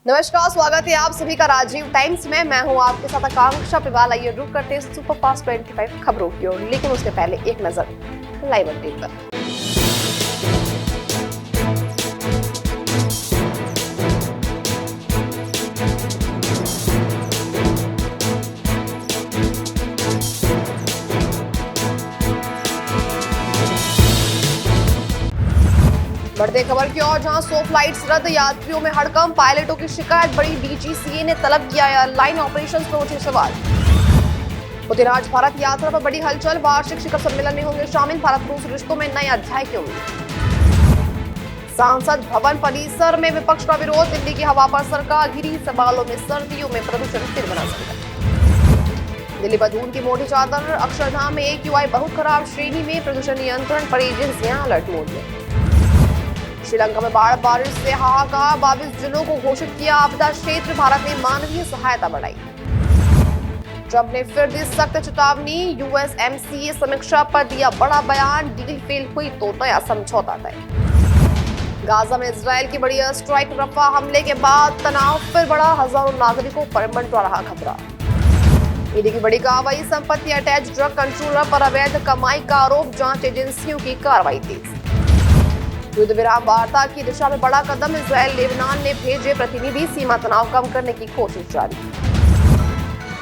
नमस्कार, स्वागत है आप सभी का राजीव टाइम्स में। मैं हूं आपके साथ आकांक्षा पिवाल। आइए रुक करते हैं सुपरफास्ट 25 खबरों की ओर, लेकिन उसके पहले एक नजर लाइव अपडेट पर। बढ़ते खबर की ओर, जहां 100 फ्लाइट्स रद्द, यात्रियों में हड़कंप, पायलटों की शिकायत बढ़ी, डीजीसीए ने तलब किया एयरलाइन ऑपरेशंस पर उठे सवाल। पुतिन आज भारत यात्रा पर बड़ी हलचल, वार्षिक शिखर सम्मेलन में होंगे शामिल, भारत रूस रिश्तों में नए अध्याय की उम्मीद। संसद भवन परिसर में विपक्ष का विरोध, दिल्ली की हवा पर सरकार गिरी, सवालों में सर्दियों में प्रदूषण फिर बना संकट। दिल्ली पर धूल की मोटी चादर, अक्षरधाम में AQI बहुत खराब श्रेणी में, प्रदूषण नियंत्रण पर एजेंसियां अलर्ट मोड में। श्रीलंका में बारिश से हाहाकार, 22 जिलों को घोषित किया आपदा क्षेत्र, भारत ने मानवीय सहायता बढ़ाई। ट्रंप ने फिर दी सख्त चेतावनी, USMCA समीक्षा पर दिया बड़ा बयान, डील फेल हुई तो नया समझौता तय। गाजा में इजरायल की बड़ी एयर स्ट्राइक, रफा हमले के बाद तनाव फिर बढ़ा, हजारों नागरिकों पर मंडरा रहा खतरा। ईडी की बड़ी कार्रवाई, संपत्ति अटैच ड्रग कंट्रोलर पर अवैध कमाई का आरोप, जांच एजेंसियों की कार्रवाई तेज। युद्ध विराम वार्ता की दिशा में बड़ा कदम, इजरायल लेबनान ने भेजे प्रतिनिधि, सीमा तनाव कम करने की कोशिश जारी।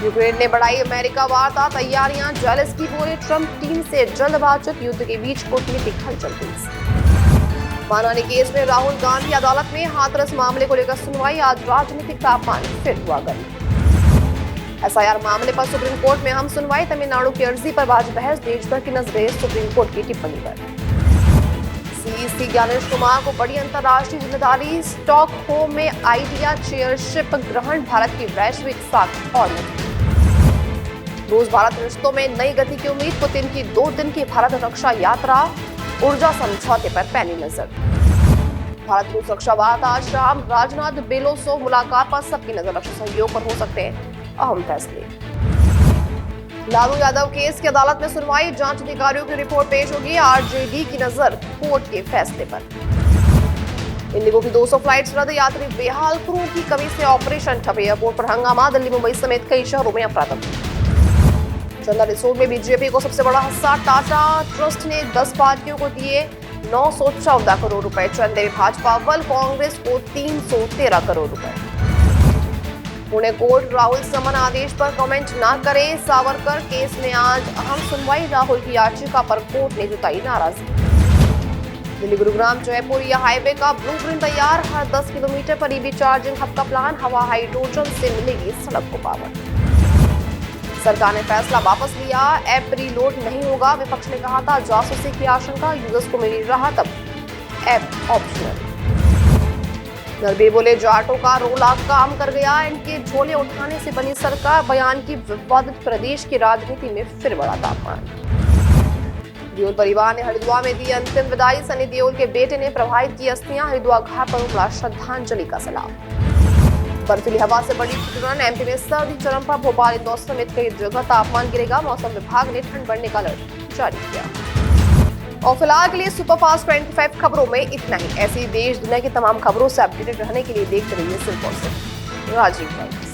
यूक्रेन ने बढ़ाई अमेरिका वार्ता तैयारियां, जेलेंस्की बोले ट्रंप टीम से जल्द बातचीत, युद्ध के बीच कूटनीतिक हलचल तेज। मानहानि केस में राहुल गांधी अदालत में, हाथरस मामले को लेकर सुनवाई, आज राजनीतिक तापमान फिर हुआ गर्म। SIR मामले पर सुप्रीम कोर्ट में हम सुनवाई, तमिलनाडु की अर्जी पर आज बहस, देश भर की नजरें सुप्रीम कोर्ट की टिप्पणी पर। CEC ज्ञानेश कुमार को बड़ी अंतर्राष्ट्रीय जिम्मेदारी, स्टॉकहोम में आइडिया चेयरशिप ग्रहण, भारत की वैश्विक साख और रूस भारत रिश्तों में नई गति की उम्मीद, पुतिन की 2 दिन की भारत रक्षा यात्रा, ऊर्जा समझौते पर पैनी नजर। भारत रूस रक्षा वार्ता आज शाम, राजनाथ बेलोसोव मुलाकात पर सबकी नजर, रक्षा सहयोग पर हो सकते हैं अहम फैसले। लालू यादव केस की अदालत में सुनवाई, जांच अधिकारियों की रिपोर्ट पेश होगी, RJD की नजर कोर्ट के फैसले पर। इंडिगो की 200 फ्लाइट्स रद्द, यात्री बेहाल, क्रू की कमी से ऑपरेशन ठप, एयरपोर्ट पर हंगामा, दिल्ली मुंबई समेत कई शहरों में अफरा-तफरी। चंदा रिसोर्ट में बीजेपी को सबसे बड़ा हिस्सा, टाटा ट्रस्ट ने 10 पार्टियों को दिए 914 करोड़ रुपए, चंदे में भाजपा अव्वल, कांग्रेस को 313 करोड़ रुपए। पुणे कोर्ट राहुल समन आदेश पर कमेंट न करे, सावरकर केस में आज अहम सुनवाई, राहुल की याचिका पर कोर्ट ने जताई नाराजगी। दिल्ली गुरुग्राम जयपुर या हाईवे का ब्लूप्रिंट तैयार, हर 10 किलोमीटर पर EV चार्जिंग हब का प्लान, हवा हाइड्रोजन से मिलेगी सड़क को पावर। सरकार ने फैसला वापस लिया, ऐप रीलोड नहीं होगा, विपक्ष ने कहा था जासूसी की आशंका, यूजर्स को मिली राहत, अब ऐप ऑप्शनल। नरबे बोले जाटों का रोला काम कर गया, इनके झोले उठाने से बनी सरकार, बयान की विवादित प्रदेश की राजनीति में फिर बड़ा तापमान। देओल परिवार ने हरिद्वार में दी अंतिम विदाई, सनी देओल के बेटे ने प्रवाहित की अस्थियां, हरिद्वार घाट पर उमड़ा श्रद्धांजलि का सलाम। बर्फीली हवा से बड़ी ठिठुरन, MP में सर्दी चरम पर, भोपाल इंदौर समेत कई जगह तापमान गिरेगा, मौसम विभाग ने ठंड बढ़ने का अलर्ट जारी किया। और फिलहाल के लिए सुपरफास्ट 25 खबरों में इतना ही। ऐसी देश दुनिया की तमाम खबरों से अपडेटेड रहने के लिए देखते रहिए सिर्फ और सिर्फ राजीव टाइम्स।